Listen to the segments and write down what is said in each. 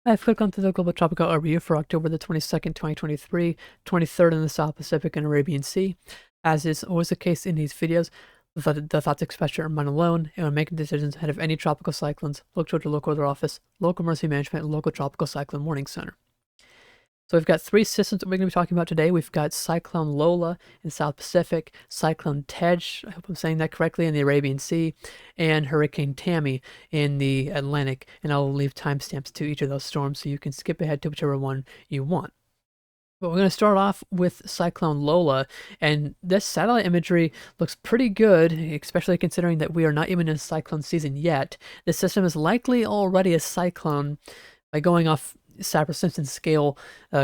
I've clicked onto the Global Tropical Overview for October the 22nd, 2023, 23rd in the South Pacific and Arabian Sea. As is always the case in these videos, the thoughts expressed are mine alone, and when making decisions ahead of any tropical cyclones, look toward your local weather office, local emergency management, and local tropical cyclone warning center. So we've got three systems that we're going to be talking about today. We've got Cyclone Lola in the South Pacific, Cyclone Tej, I hope I'm saying that correctly, in the Arabian Sea, and Hurricane Tammy in the Atlantic. And I'll leave timestamps to each of those storms so you can skip ahead to whichever one you want. But we're going to start off with Cyclone Lola, and this satellite imagery looks pretty good, especially considering that we are not even in cyclone season yet. This system is likely already a cyclone by going off Saffir-Simpson scale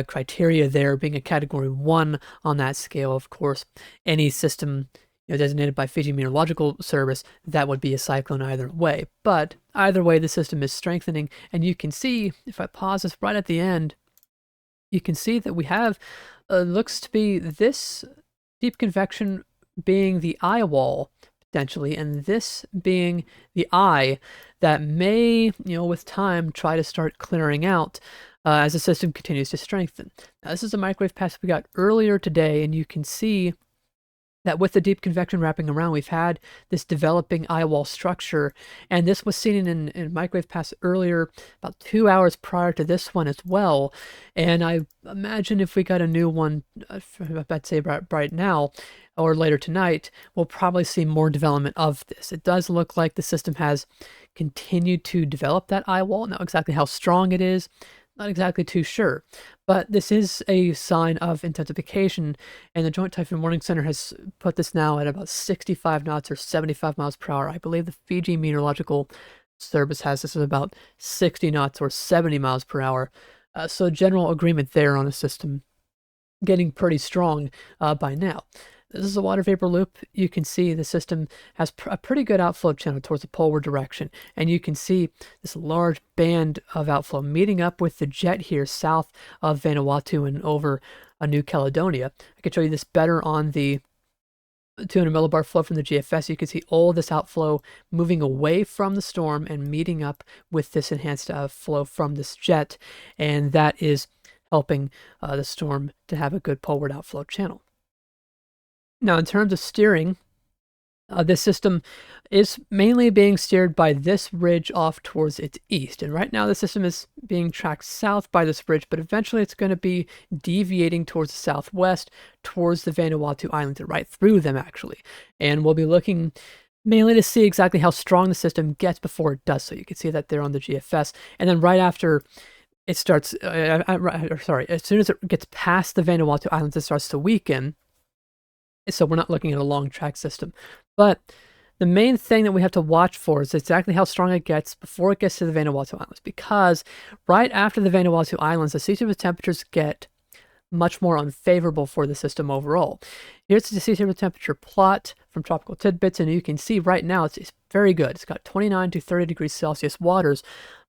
criteria there, being a category 1 on that scale. Of course, any system designated by Fiji Meteorological Service, that would be a cyclone either way. But either way, the system is strengthening, and you can see, if I pause this right at the end, you can see that we have, looks to be this deep convection being the eye wall, potentially, and this being the eye that may, with time, try to start clearing out as the system continues to strengthen. Now, this is a microwave pass we got earlier today, and you can see that with the deep convection wrapping around, we've had this developing eye wall structure, and this was seen in microwave pass earlier, about 2 hours prior to this one as well. And I imagine if we got a new one, I'd say right now or later tonight, we'll probably see more development of this. It does look like the system has continued to develop that eye wall. Now, exactly how strong it is, not exactly too sure, but this is a sign of intensification, and the Joint Typhoon Warning Center has put this now at about 65 knots or 75 miles per hour. I believe the Fiji Meteorological Service has this at about 60 knots or 70 miles per hour. So general agreement there on the system getting pretty strong by now. This is a water vapor loop. You can see the system has a pretty good outflow channel towards the polar direction. And you can see this large band of outflow meeting up with the jet here south of Vanuatu and over New Caledonia. I can show you this better on the 200 millibar flow from the GFS. You can see all this outflow moving away from the storm and meeting up with this enhanced flow from this jet. And that is helping the storm to have a good poleward outflow channel. Now, in terms of steering, this system is mainly being steered by this ridge off towards its east. And right now, the system is being tracked south by this ridge, but eventually it's going to be deviating towards the southwest, towards the Vanuatu Islands, and right through them, actually. And we'll be looking mainly to see exactly how strong the system gets before it does so. You can see that there on the GFS. And then right after it starts, as soon as it gets past the Vanuatu Islands, it starts to weaken. So we're not looking at a long track system. But the main thing that we have to watch for is exactly how strong it gets before it gets to the Vanuatu Islands. Because right after the Vanuatu Islands, the sea surface temperatures get much more unfavorable for the system overall. Here's the sea surface temperature plot from Tropical Tidbits, and you can see right now it's very good. It's got 29 to 30 degrees Celsius waters.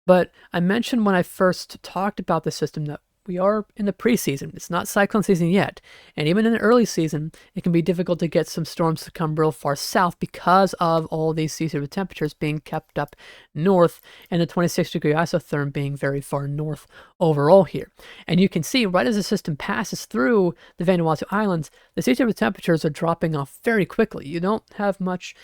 But I mentioned when I first talked about the system that we are in the preseason. It's not cyclone season yet. And even in the early season, it can be difficult to get some storms to come real far south because of all these sea surface temperatures being kept up north and the 26-degree isotherm being very far north overall here. And you can see right as the system passes through the Vanuatu Islands, the sea surface temperatures are dropping off very quickly. You don't have much,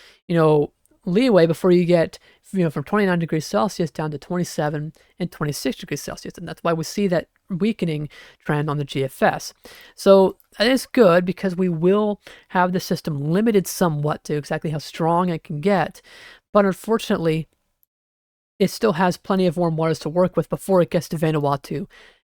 leeway before you get from 29 degrees Celsius down to 27 and 26 degrees Celsius. And that's why we see that weakening trend on the GFS. So that is good because we will have the system limited somewhat to exactly how strong it can get. But unfortunately, it still has plenty of warm waters to work with before it gets to Vanuatu.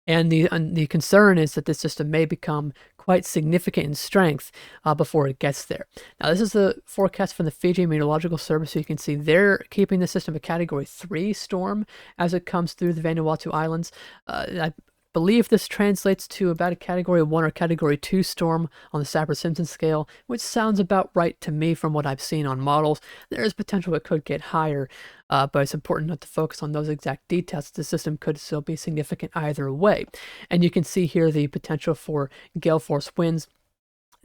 And the concern is that this system may become quite significant in strength before it gets there. Now, this is the forecast from the Fiji Meteorological Service. So you can see they're keeping the system a Category 3 storm as it comes through the Vanuatu Islands. I believe this translates to about a Category 1 or Category 2 storm on the Saffir-Simpson scale, which sounds about right to me from what I've seen on models. There is potential it could get higher, but it's important not to focus on those exact details. The system could still be significant either way. And you can see here the potential for gale force winds.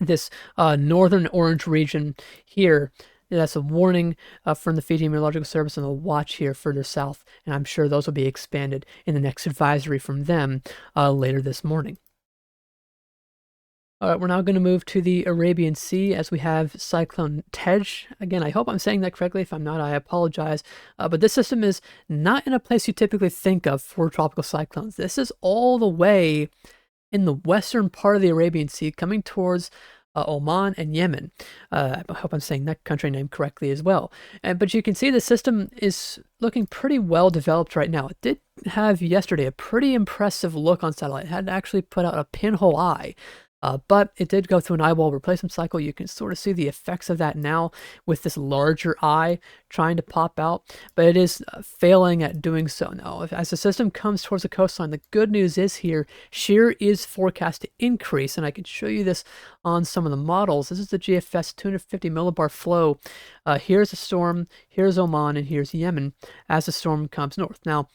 This northern orange region here that's a warning from the Fiji Meteorological Service on the watch here further south, and I'm sure those will be expanded in the next advisory from them later this morning. All right, we're now going to move to the Arabian Sea as we have Cyclone Tej. Again, I hope I'm saying that correctly. If I'm not, I apologize. But this system is not in a place you typically think of for tropical cyclones. This is all the way in the western part of the Arabian Sea, coming towards Oman and Yemen. I hope I'm saying that country name correctly as well. But you can see the system is looking pretty well developed right now. It did have yesterday a pretty impressive look on satellite. It had actually put out a pinhole eye. But it did go through an eyeball replacement cycle. You can sort of see the effects of that now with this larger eye trying to pop out, but it is failing at doing so now. As the system comes towards the coastline, the good news is here, shear is forecast to increase, and I can show you this on some of the models. This is the GFS 250 millibar flow. Here's a storm, here's Oman, and here's Yemen as the storm comes north. Now,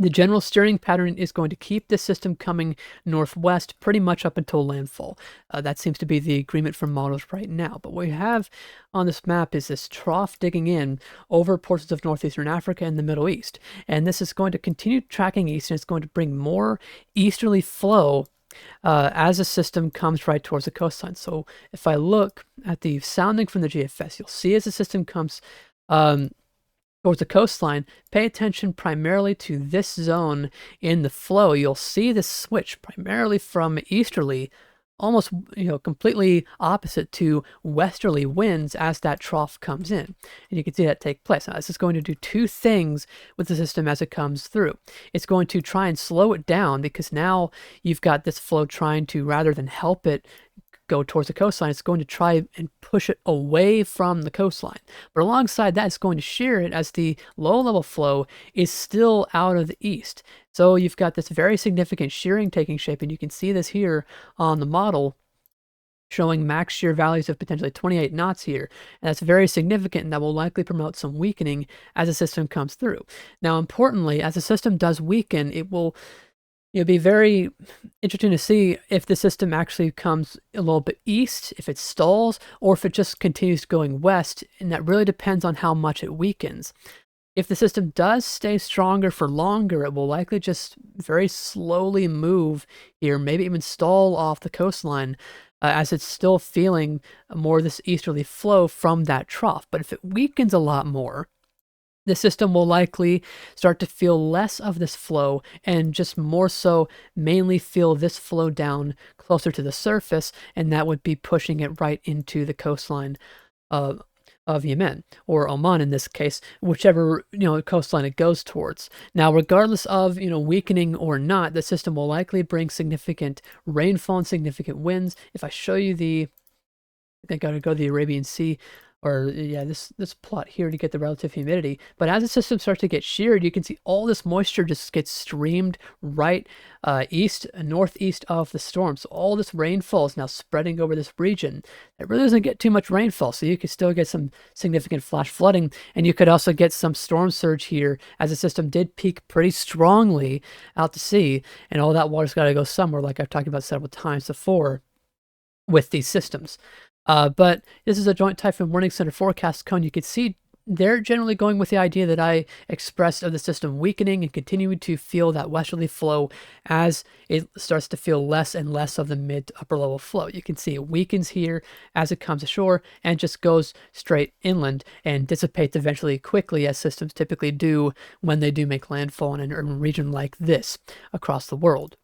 the general steering pattern is going to keep the system coming northwest pretty much up until landfall. That seems to be the agreement from models right now. But what we have on this map is this trough digging in over portions of northeastern Africa and the Middle East. And this is going to continue tracking east, and it's going to bring more easterly flow as the system comes right towards the coastline. So if I look at the sounding from the GFS, you'll see as the system comes towards the coastline, pay attention primarily to this zone in the flow. You'll see this switch primarily from easterly, almost completely opposite to westerly winds as that trough comes in. And you can see that take place. Now, this is going to do two things with the system as it comes through. It's going to try and slow it down because now you've got this flow trying to, rather than help it go towards the coastline, it's going to try and push it away from the coastline. But alongside that, it's going to shear it as the low-level flow is still out of the east. So you've got this very significant shearing taking shape, and you can see this here on the model showing max shear values of potentially 28 knots here. And that's very significant, and that will likely promote some weakening as the system comes through. Now, importantly, as the system does weaken, it will be very interesting to see if the system actually comes a little bit east, if it stalls, or if it just continues going west, and that really depends on how much it weakens. If the system does stay stronger for longer, it will likely just very slowly move here, maybe even stall off the coastline, as it's still feeling more of this easterly flow from that trough. But if it weakens a lot more, the system will likely start to feel less of this flow and just more so mainly feel this flow down closer to the surface, and that would be pushing it right into the coastline of Yemen, or Oman in this case, whichever coastline it goes towards. Now, regardless of weakening or not, the system will likely bring significant rainfall and significant winds. If I show you I think I gotta go to the Arabian Sea, or yeah, this plot here to get the relative humidity. But as the system starts to get sheared, you can see all this moisture just gets streamed right northeast of the storm. So all this rainfall is now spreading over this region. It really doesn't get too much rainfall, so you could still get some significant flash flooding, and you could also get some storm surge here as the system did peak pretty strongly out to sea, and all that water's got to go somewhere, like I've talked about several times before with these systems. But this is a Joint Typhoon Warning Center forecast cone. You can see they're generally going with the idea that I expressed of the system weakening and continuing to feel that westerly flow as it starts to feel less and less of the mid to upper level flow. You can see it weakens here as it comes ashore and just goes straight inland and dissipates eventually quickly, as systems typically do when they do make landfall in an urban region like this across the world.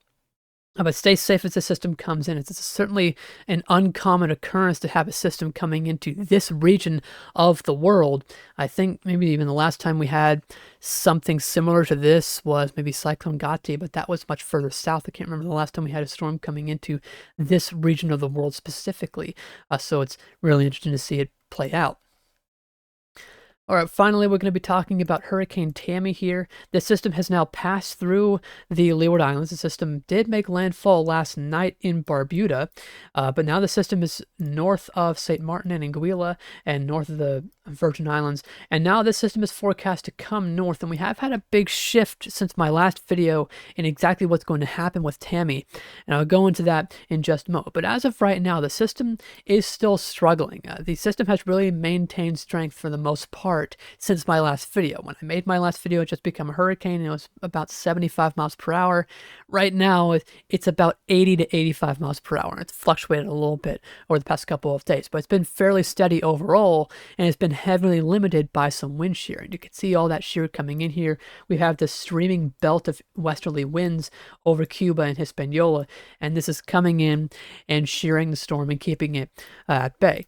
But stay safe as the system comes in. It's certainly an uncommon occurrence to have a system coming into this region of the world. I think maybe even the last time we had something similar to this was maybe Cyclone Tej, but that was much further south. I can't remember the last time we had a storm coming into this region of the world specifically. So it's really interesting to see it play out. All right, finally, we're going to be talking about Hurricane Tammy here. This system has now passed through the Leeward Islands. The system did make landfall last night in Barbuda, but now the system is north of St. Martin and Anguilla and north of the Virgin Islands. And now this system is forecast to come north, and we have had a big shift since my last video in exactly what's going to happen with Tammy. And I'll go into that in just a moment. But as of right now, the system is still struggling. The system has really maintained strength for the most part since my last video. When I made my last video, it just became a hurricane, and it was about 75 miles per hour. Right now, it's about 80 to 85 miles per hour. It's fluctuated a little bit over the past couple of days, but it's been fairly steady overall, and it's been heavily limited by some wind shear. And you can see all that shear coming in here. We have this streaming belt of westerly winds over Cuba and Hispaniola, and this is coming in and shearing the storm and keeping it at bay.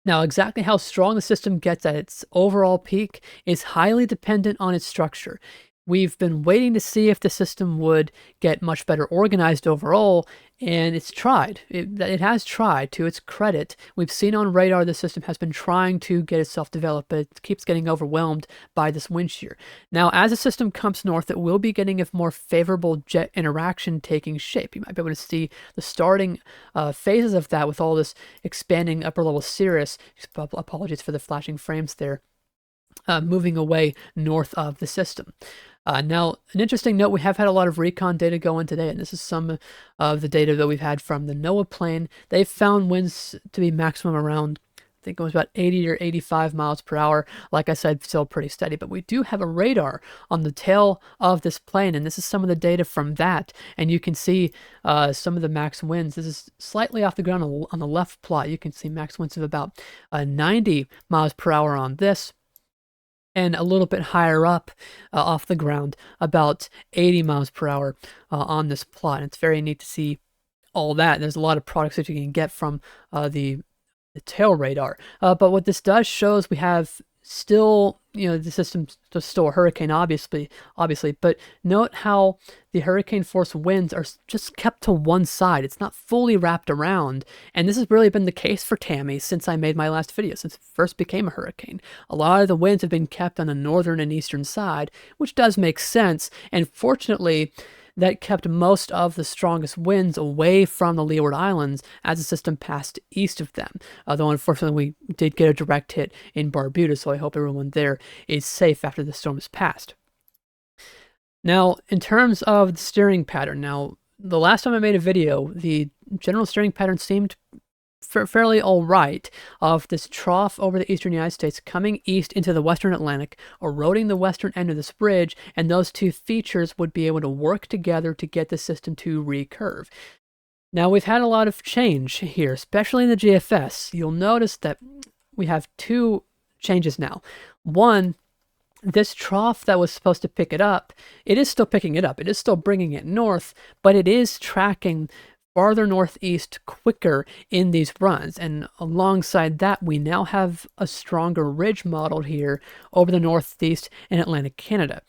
Now, exactly how strong the system gets at its overall peak is highly dependent on its structure. We've been waiting to see if the system would get much better organized overall, and it's tried. It has tried, to its credit. We've seen on radar the system has been trying to get itself developed, but it keeps getting overwhelmed by this wind shear. Now, as the system comes north, it will be getting a more favorable jet interaction taking shape. You might be able to see the starting phases of that with all this expanding upper level cirrus. Apologies for the flashing frames there. Moving away north of the system. Now, an interesting note, we have had a lot of recon data go in today, and this is some of the data that we've had from the NOAA plane. They've found winds to be maximum around, I think it was about 80 or 85 miles per hour. Like I said, still pretty steady, but we do have a radar on the tail of this plane, and this is some of the data from that, and you can see some of the max winds. This is slightly off the ground on the left plot. You can see max winds of about 90 miles per hour on this, and a little bit higher up off the ground, about 80 miles per hour on this plot. And it's very neat to see all that. There's a lot of products that you can get from the tail radar. But what this does show is we have still, the system's still a hurricane, obviously, but note how the hurricane force winds are just kept to one side. It's not fully wrapped around, and this has really been the case for Tammy since I made my last video, since it first became a hurricane. A lot of the winds have been kept on the northern and eastern side, which does make sense, and fortunately, that kept most of the strongest winds away from the Leeward Islands as the system passed east of them. Though unfortunately we did get a direct hit in Barbuda, so I hope everyone there is safe after the storm has passed. Now, in terms of the steering pattern, now the last time I made a video, the general steering pattern seemed fairly all right, of this trough over the eastern United States coming east into the western Atlantic, eroding the western end of this bridge, and those two features would be able to work together to get the system to recurve. Now, we've had a lot of change here, especially in the GFS. You'll notice that we have two changes now. One, this trough that was supposed to pick it up, it is still picking it up. It is still bringing it north, but it is tracking farther northeast quicker in these runs, and alongside that we now have a stronger ridge modeled here over the northeast and Atlantic Canada.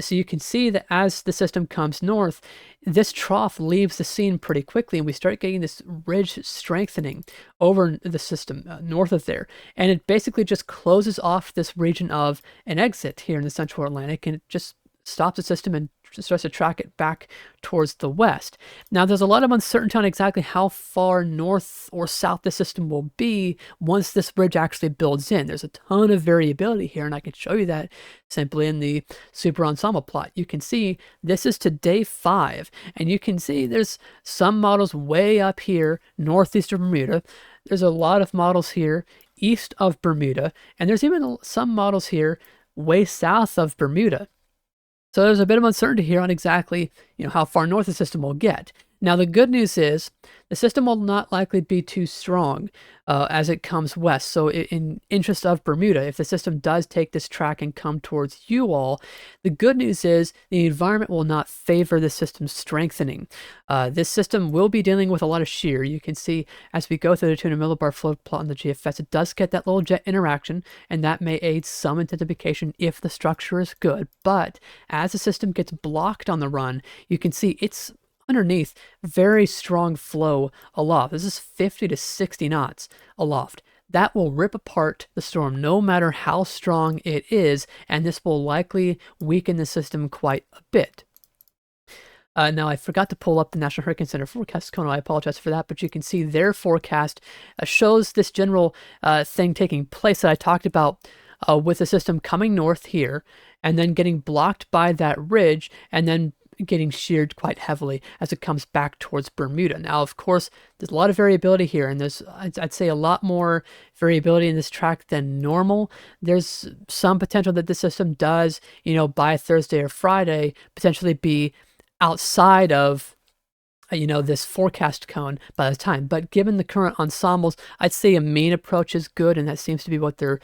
So you can see that as the system comes north, this trough leaves the scene pretty quickly, and we start getting this ridge strengthening over the system north of there, and it basically just closes off this region of an exit here in the central Atlantic, and it just stops the system and starts to track it back towards the west. Now, there's a lot of uncertainty on exactly how far north or south the system will be once this bridge actually builds in. There's a ton of variability here, and I can show you that simply in the super ensemble plot. You can see this is to day 5, and you can see there's some models way up here northeast of Bermuda. There's a lot of models here east of Bermuda, and there's even some models here way south of Bermuda. So there's a bit of uncertainty here on exactly, how far north the system will get. Now, the good news is the system will not likely be too strong as it comes west. So in interest of Bermuda, if the system does take this track and come towards you all, the good news is the environment will not favor the system's strengthening. This system will be dealing with a lot of shear. You can see as we go through the 200 millibar flow plot on the GFS, it does get that little jet interaction, and that may aid some intensification if the structure is good. But as the system gets blocked on the run, you can see it's underneath very strong flow aloft. This is 50 to 60 knots aloft. that will rip apart the storm no matter how strong it is, and this will likely weaken the system quite a bit. Now, I forgot to pull up the National Hurricane Center forecast, Kono. I apologize for that, but you can see their forecast shows this general thing taking place that I talked about with the system coming north here and then getting blocked by that ridge and then getting sheared quite heavily as it comes back towards Bermuda. Now, of course, there's a lot of variability here, and there's, I'd say, a lot more variability in this track than normal. There's some potential that the system does, by Thursday or Friday, potentially be outside of this forecast cone by the time. But given the current ensembles, I'd say a main approach is good, and that seems to be what they're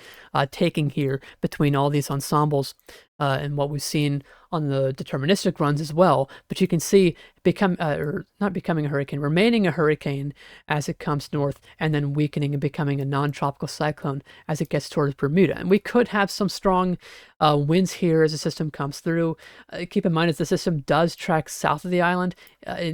taking here between all these ensembles and what we've seen on the deterministic runs as well. But you can see not becoming a hurricane, remaining a hurricane as it comes north, and then weakening and becoming a non-tropical cyclone as it gets towards Bermuda. And we could have some strong winds here as the system comes through. Keep in mind, as the system does track south of the island,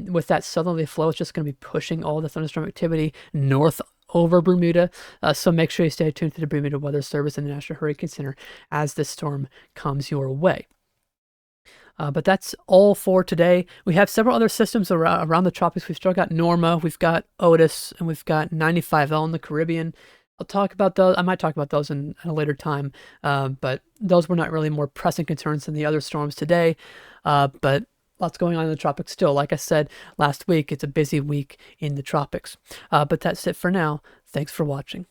with that southerly flow, it's just going to be pushing all the thunderstorm activity north over Bermuda. So make sure you stay tuned to the Bermuda Weather Service and the National Hurricane Center as this storm comes your way. But that's all for today. We have several other systems around the tropics. We've still got Norma, we've got Otis, and we've got 95L in the Caribbean. I'll talk about those. I might talk about those in a later time, but those were not really more pressing concerns than the other storms today. But lots going on in the tropics still. Like I said last week, it's a busy week in the tropics. But that's it for now. Thanks for watching.